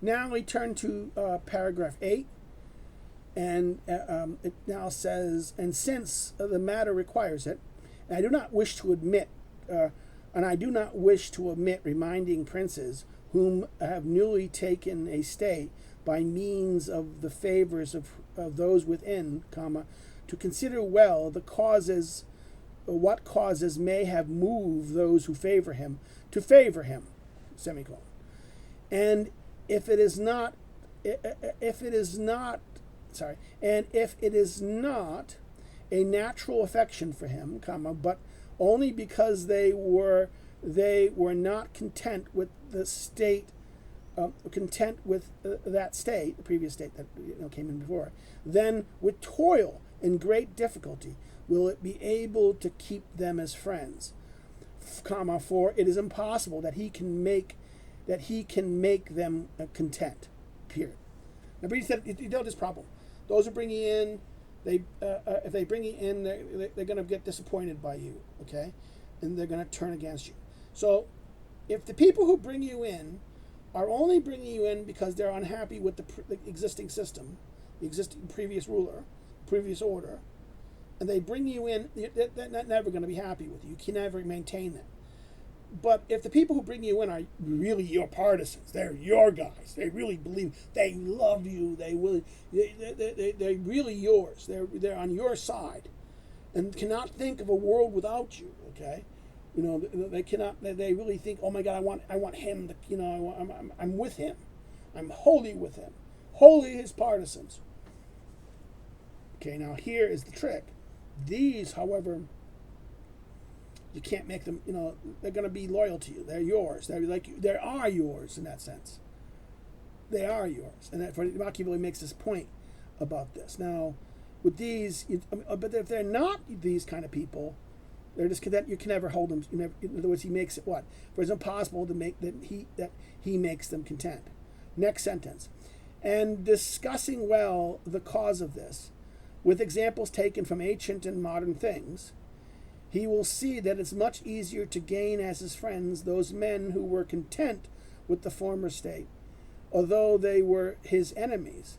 Now we turn to paragraph 8, and it now says, and since the matter requires it, and I do not wish to omit reminding princes whom have newly taken a state by means of the favors of those within, to consider well what causes may have moved those who favor him to favor him, semicolon. And if it is not a natural affection for him, but only because they were not content with the state, that state, the previous state that came in before, then with toil and great difficulty will it be able to keep them as friends, for it is impossible that he can make them content. Period. Now, Brady said he dealt with this problem. Those who bring you in, if they bring you in, they're going to get disappointed by you, okay, and they're going to turn against you. So, if the people who bring you in are only bringing you in because they're unhappy with the existing system, the existing previous ruler, previous order, and they bring you in, they're never going to be happy with you. You can never maintain that. But if the people who bring you in are really your partisans, they're your guys, they really believe, they love you, they're really yours, they're on your side, and cannot think of a world without you, okay? They cannot. They really think, oh my God, I want him. I'm with him. I'm wholly with him. Wholly his partisans. Okay, now here is the trick. These, however, you can't make them. They're going to be loyal to you. They're yours. They are yours in that sense. They are yours, and that Machiavelli makes this point about this. Now, with these, but if they're not these kind of people, they're just that you can never hold them. In other words, he makes it what? For it's impossible to make that he makes them content. Next sentence, and discussing well the cause of this, with examples taken from ancient and modern things, he will see that it's much easier to gain as his friends those men who were content with the former state, although they were his enemies,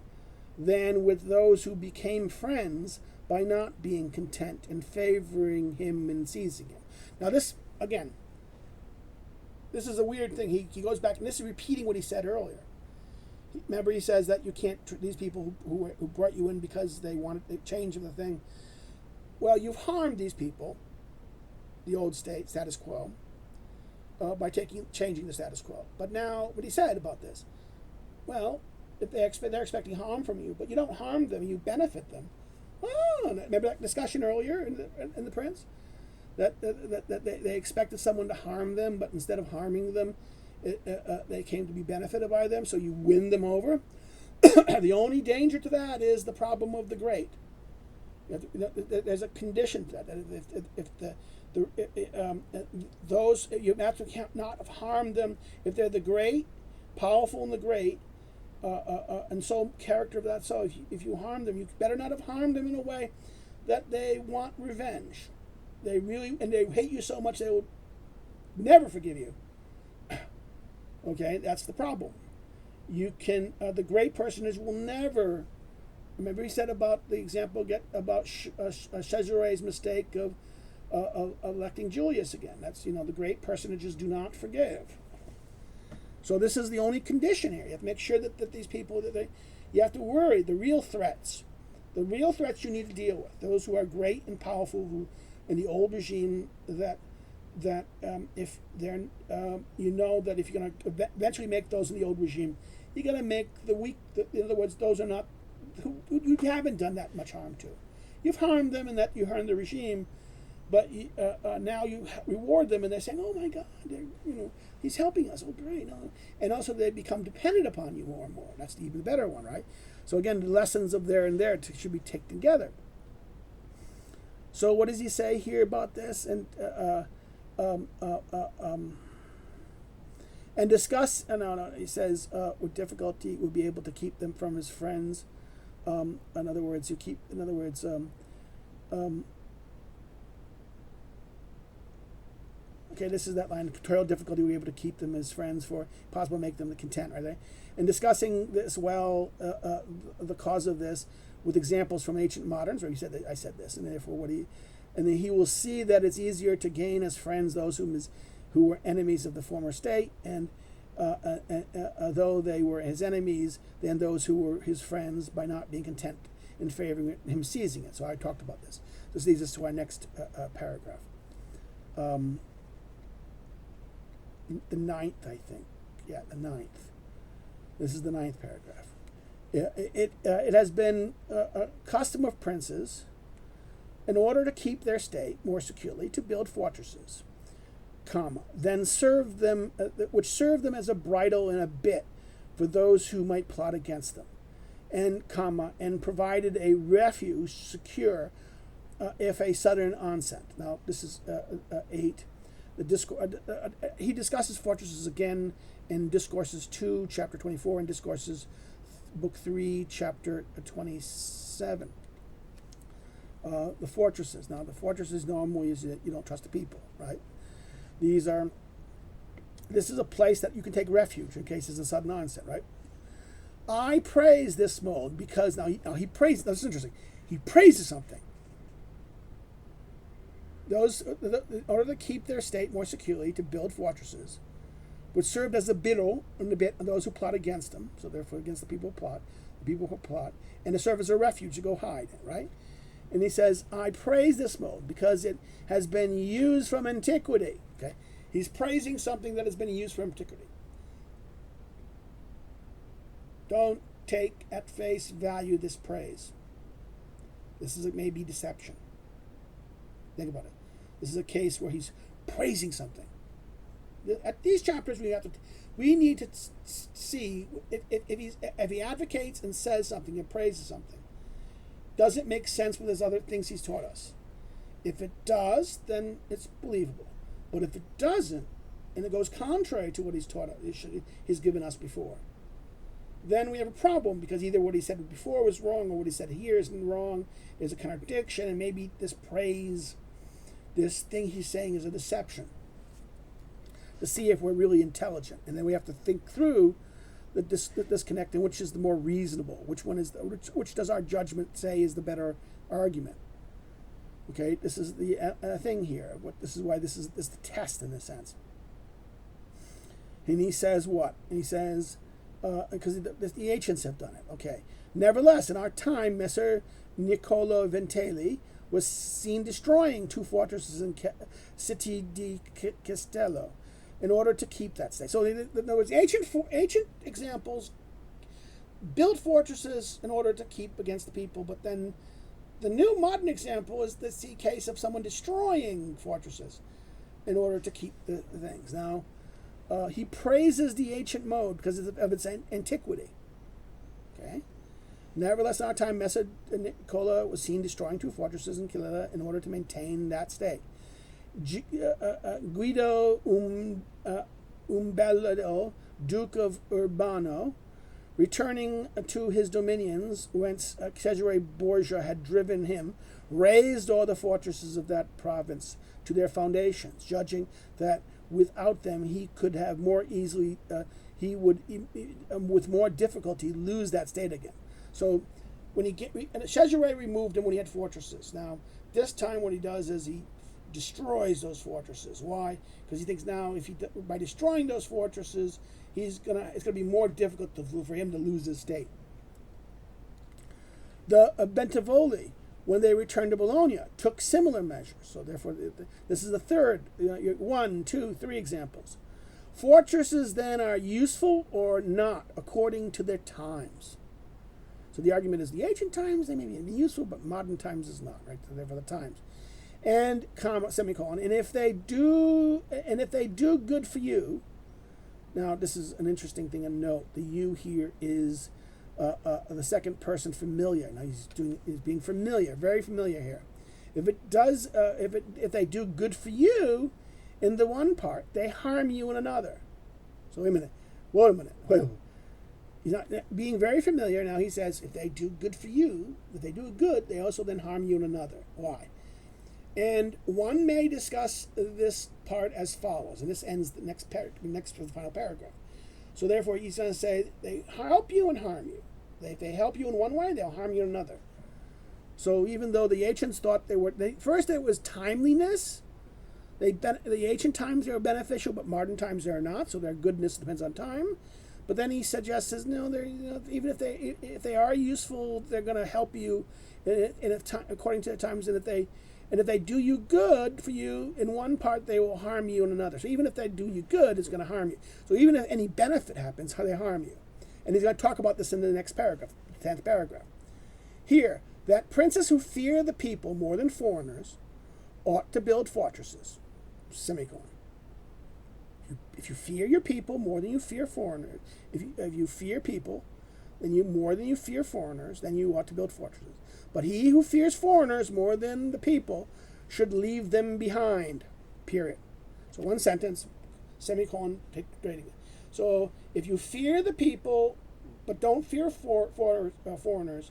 than with those who became friends by not being content and favoring him and seizing him. Now this, again, this is a weird thing. He goes back, and this is repeating what he said earlier. Remember, he says that you can't, these people who brought you in because they wanted the change of the thing. Well, you've harmed these people, the old state, status quo, by changing the status quo. But now, what he said about this, well, if they're expecting harm from you, but you don't harm them, you benefit them. Oh, remember that discussion earlier in the Prince? That they expected someone to harm them, but instead of harming them, they came to be benefited by them, so you win them over. The only danger to that is the problem of the great. There's a condition to that. Those you have to not have harmed them if they're the great, powerful and the great. And so character of that. So if you harm them, you better not have harmed them in a way that they want revenge. They hate you so much they will never forgive you. Okay, that's the problem. You can the great personage will never. Remember, he said about the example about Cesare's mistake of electing Julius again. That's the great personages do not forgive. So this is the only condition here. You have to make sure that these people you have to worry the real threats you need to deal with. Those who are great and powerful, who in the old regime that if they're that if you're going to eventually make those in the old regime You got to make the weak. In other words, those are not who you haven't done that much harm to. You've harmed them, and that you harmed the regime, but now you reward them, and they're saying, "Oh my God, he's helping us. Oh great!" And also they become dependent upon you more and more. That's the even better one, right? So again, the lessons of there and there should be taken together. So what does he say here about this? And discuss. He says with difficulty would be able to keep them from his friends. In other words, okay, this is that line. Toil difficulty would be able to keep them as friends, for possible to make them content, right there. And discussing this the cause of this with examples from ancient moderns, where he said that I said this, and therefore and then he will see that it's easier to gain as friends those who were enemies of the former state, and though they were his enemies, than those who were his friends, by not being content in favoring him seizing it. So I talked about this. This leads us to our next paragraph. The ninth, I think. Yeah, the ninth. This is the ninth paragraph. It has been a custom of princes, in order to keep their state more securely, to build fortresses, then serve them, which serve them as a bridle and a bit for those who might plot against them, and provided a refuge secure if a sudden onset. Now this is 8. He discusses fortresses again in Discourses 2, chapter 24, and Discourses, book 3, chapter 27. The fortresses. Now, the fortresses normally is that you don't trust the people, right? This is a place that you can take refuge in case there's a sudden onset, right? I praise this mode because he praises. This is interesting. He praises something. In order to keep their state more securely, to build fortresses, which served as a bit on those who plot against them. So therefore, against the people who plot, and to serve as a refuge to go hide, right? And he says, I praise this mode because it has been used from antiquity. Okay, he's praising something that has been used from antiquity. Don't take at face value this praise. This is maybe deception. Think about it. This is a case where he's praising something. At these chapters, we need to see if he advocates and says something and praises something. Does it make sense with his other things he's taught us? If it does, then it's believable. But if it doesn't, and it goes contrary to what he's taught us, he's given us before, then we have a problem, because either what he said before was wrong, or what he said here isn't wrong. There's a contradiction, and maybe this praise, this thing he's saying, is a deception. To see if we're really intelligent, and then we have to think through the disconnect, and which is the more reasonable, which does our judgment say is the better argument. Okay, this is the thing here. This is why this is the test in a sense. And he says what? And he says, because the ancients have done it. Okay. Nevertheless, in our time, Messer Niccolo Ventelli was seen destroying 2 fortresses in City di Castello in order to keep that state. So in other words, ancient examples built fortresses in order to keep against the people, but then the new modern example is the case of someone destroying fortresses in order to keep the things. Now, he praises the ancient mode because of its antiquity. Okay. Nevertheless, in our time, Messer Nicola was seen destroying 2 fortresses in Calilla in order to maintain that state. Guido Umbello, Duke of Urbano, returning to his dominions, whence Cesare Borgia had driven him, razed all the fortresses of that province to their foundations, judging that without them he could have more easily, he would with more difficulty lose that state again. So when Cesare removed him when he had fortresses. Now this time what he does is he destroys those fortresses. Why? Because he thinks now by destroying those fortresses, it's gonna be more difficult for him to lose his state. The Bentivogli, when they returned to Bologna, took similar measures. So therefore, this is the third 1, 2, 3 examples. Fortresses then are useful or not according to their times. So the argument is the ancient times, they may be useful, but modern times is not, right? So therefore the times. And comma, semicolon, and if they do good for you. Now this is an interesting thing to note. The you here is the second person familiar. Now he's being familiar, very familiar here. If they do good for you in the one part, they harm you in another. So wait a minute. He's not being very familiar. Now he says, if they do good for you, if they do good, they also then harm you in another. Why? And one may discuss this part as follows, and this ends the next final paragraph. So therefore, he's going to say they help you and harm you. If they help you in one way, they'll harm you in another. So even though the ancients thought first it was timeliness. The ancient times they are beneficial, but modern times they are not. So their goodness depends on time. But then he suggests, no, even if they are useful, they're going to help you, according to the times. And if they do you good for you in one part, they will harm you in another. So even if they do you good, it's going to harm you. So even if any benefit happens, how they harm you. And he's going to talk about this in the next paragraph, 10th paragraph. Here, that princes who fear the people more than foreigners ought to build fortresses. Semicolon. If you fear your people more than you fear foreigners, if you fear people more than you fear foreigners, then you ought to build fortresses. But he who fears foreigners more than the people should leave them behind. Period. So one sentence, semicolon, grading. So if you fear the people but don't fear foreigners,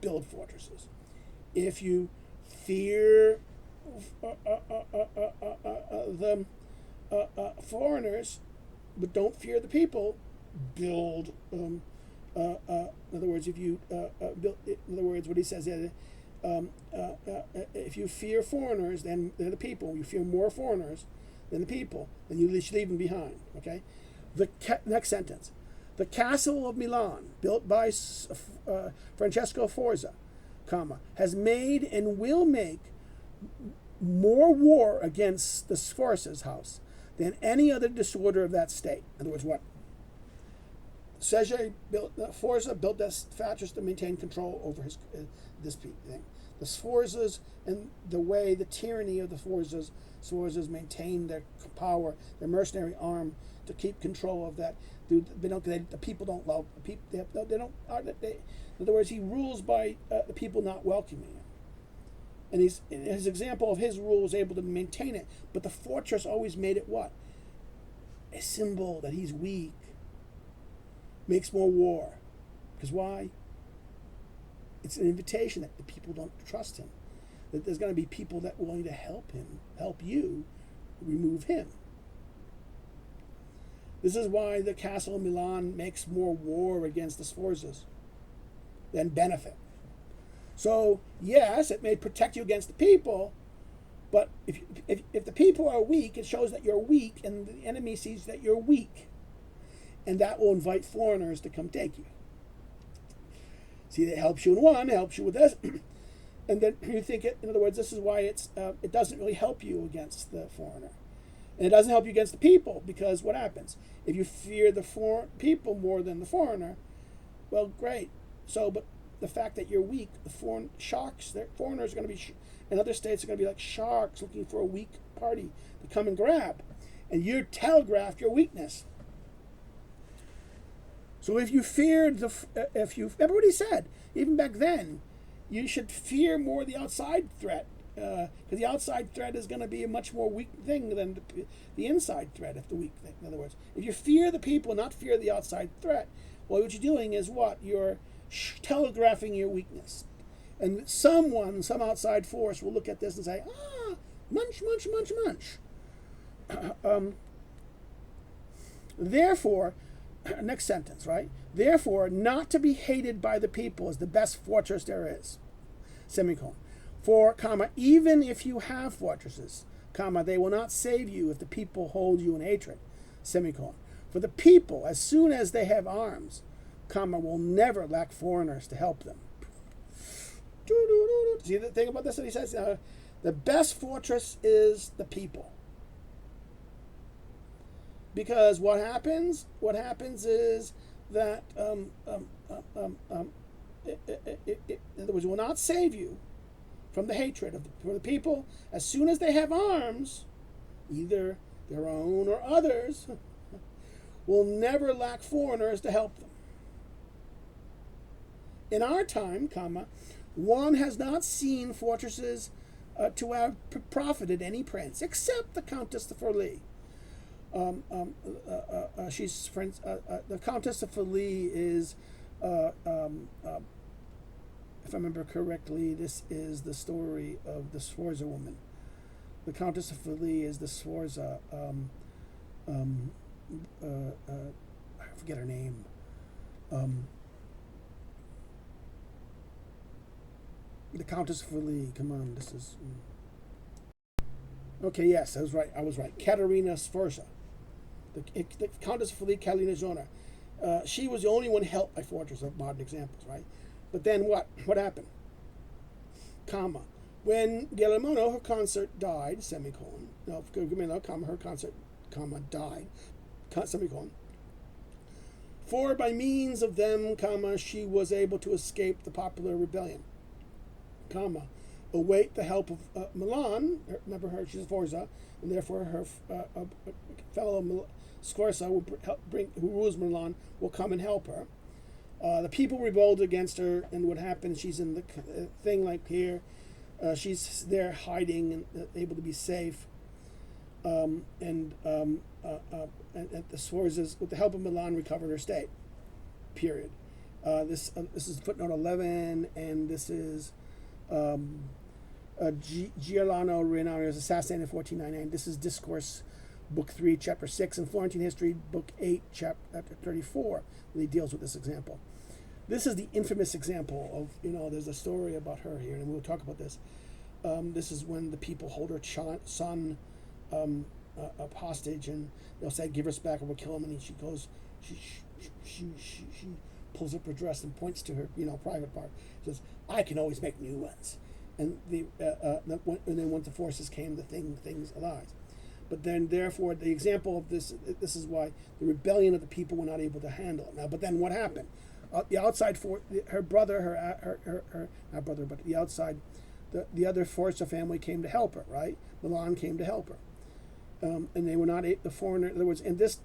build fortresses. If you fear the foreigners but don't fear the people, build. In other words, what he says is, if you fear foreigners, then they're the people. You fear more foreigners than the people, then you should leave them behind. Okay. Next sentence. The castle of Milan, built by Francesco Forza, has made and will make more war against the Sforza's house than any other disorder of that state. In other words, what? Forza built this fortress to maintain control over this thing. The Sforzas and the tyranny of the Sforzas maintain their power, their mercenary arm to keep control of that. The people don't love people. In other words, he rules by the people not welcoming him. And his example of his rule was able to maintain it, but the fortress always made it what? A symbol that he's weak. Makes more war. Because why? It's an invitation that the people don't trust him. That there's going to be people that are willing to help you remove him. This is why the castle of Milan makes more war against the Sforzas than benefit. So, yes, it may protect you against the people, but if the people are weak, it shows that you're weak, and the enemy sees that you're weak. And that will invite foreigners to come take you. See, it helps you in one, it helps you with this. And then you think in other words, this is why it doesn't really help you against the foreigner. And it doesn't help you against the people, because what happens? If you fear the people more than the foreigner, well, great. So, but the fact that you're weak, the foreigners are going to be, in other states are going to be like sharks looking for a weak party to come and grab. And you telegraphed your weakness. So if you feared remember what he said, even back then, you should fear more the outside threat, because the outside threat is going to be a much more weak thing than the inside threat, if the weak thing. In other words, if you fear the people, not fear the outside threat, well, what you're doing is what? You're telegraphing your weakness. And some outside force will look at this and say, munch, munch, munch, munch. Therefore, next sentence, right? Therefore, not to be hated by the people is the best fortress there is. Semicolon. For, even if you have fortresses, they will not save you if the people hold you in hatred. Semicolon. For the people, as soon as they have arms, will never lack foreigners to help them. See the thing about this that he says? The best fortress is the people. Because what happens? What happens is that in other words, it will not save you from the hatred for the people. As soon as they have arms, either their own or others, will never lack foreigners to help them. In our time, one has not seen fortresses to have profited any prince, except the Countess de Forlì. She's friends. The Countess of Forlì is, if I remember correctly, this is the story of the Sforza woman. The Countess of Forlì is the Sforza. I forget her name. The Countess of Forlì. Come on, this is. Okay, yes, I was right. Caterina Sforza. The Countess of Forlì, Catalina Zona. She was the only one helped by fortress of modern examples, right? But then what? What happened? When Guillermo, her consort, died, semicolon. No, her consort, died, semicolon. For by means of them, she was able to escape the popular rebellion, await the help of Milan. Remember her, she's a Forza, and therefore her fellow Sforza will who rules Milan will come and help her. The people revolted against her, and what happened? She's in the thing like here. She's there hiding and able to be safe. And the Sforzas, with the help of Milan, recovered her state. Period. This is footnote 11, and this is Giuliano Renario was assassinated in 1499. This is Discourse, Book 3, Chapter 6, and Florentine History, Book 8, Chapter 34. He deals with this example. This is the infamous example of, there's a story about her here, and we'll talk about this. This is when the people hold her son hostage, and they'll say, "Give us back, or we'll kill him." And she goes, she pulls up her dress and points to her, private part. She says, "I can always make new ones." And then once the forces came, things arise. But then, therefore, the example of this is why the rebellion of the people were not able to handle it. Now, but then what happened? The outside her brother, her not brother, but the outside, the other Forza family came to help her. Right, Milan came to help her, and they were not the foreigner. In other words, and the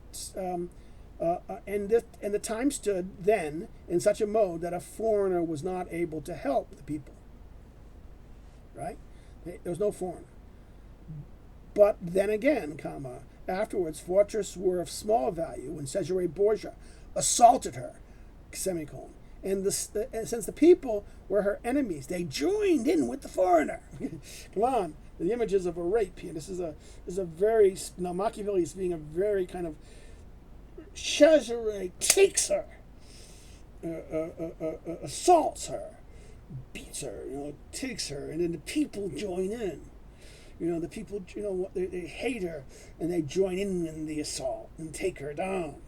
time stood then in such a mode that a foreigner was not able to help the people. Right, there was no foreigner. But then again, afterwards, fortresses were of small value when Cesare Borgia assaulted her, semicolon. And since the people were her enemies, they joined in with the foreigner. Come on, the images of a rape here. This is a very, Machiavelli is being a very kind of, Cesare takes her, assaults her, beats her, takes her, and then the people join in. The people, they hate her, and they join in the assault and take her down.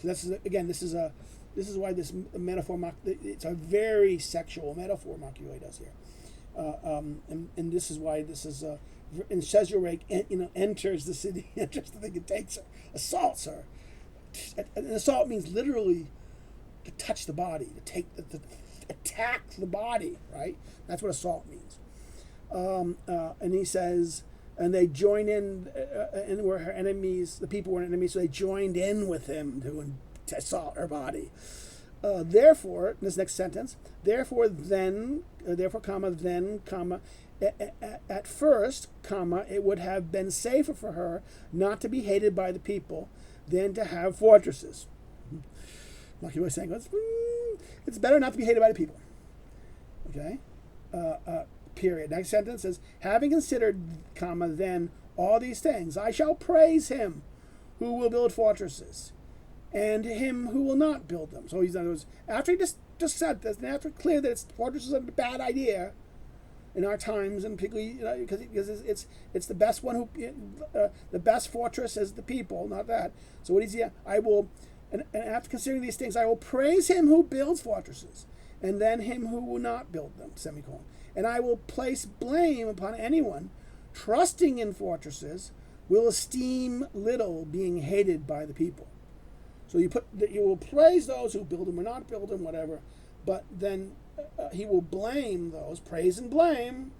So this is why this metaphor, it's a very sexual metaphor Machiavelli does here. And this is why this is, and Cesare, enters the city, enters the thing and takes her, assaults her. An assault means literally to touch the body, to attack the body, right? That's what assault means. And he says, and they join in, and were her enemies. The people were enemies, so they joined in with him to assault her body. Therefore, in this next sentence, at first, it would have been safer for her not to be hated by the people than to have fortresses. Machiavelli was saying, it's better not to be hated by the people. Okay? Period. Next sentence says, having considered, then all these things, I shall praise him who will build fortresses, and him who will not build them. So he's after he just said this, and after clear that fortresses are a bad idea in our times, and particularly because it's the best one the best fortress is the people, not that. So what is he? I will, and after considering these things, I will praise him who builds fortresses, and then him who will not build them. Semicolon. And I will place blame upon anyone trusting in fortresses will esteem little, being hated by the people. So you will praise those who build him or not build him, whatever, but then he will blame those, praise and blame,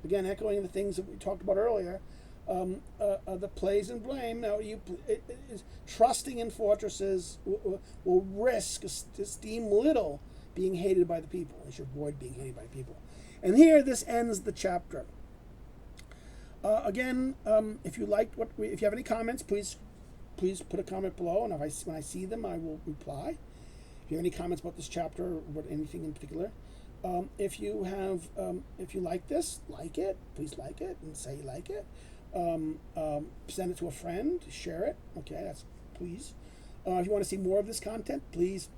again echoing the things that we talked about earlier, the praise and blame. Now trusting in fortresses will risk esteem little, being hated by the people. They should avoid being hated by people. And here this ends the chapter. Again, if you liked if you have any comments, please put a comment below, and when I see them, I will reply. If you have any comments about this chapter or about anything in particular, if you like this, like it. Please like it and say you like it. Send it to a friend, share it. Okay, that's please. If you want to see more of this content, please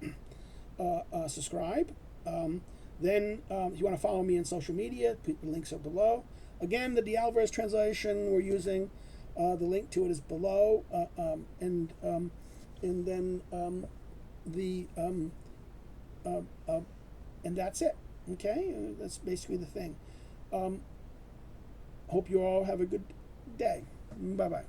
subscribe. Then, if you want to follow me on social media, the links are below. Again, the D'Alvarez translation we're using, the link to it is below, and then and that's it. Okay, that's basically the thing. Hope you all have a good day. Bye bye.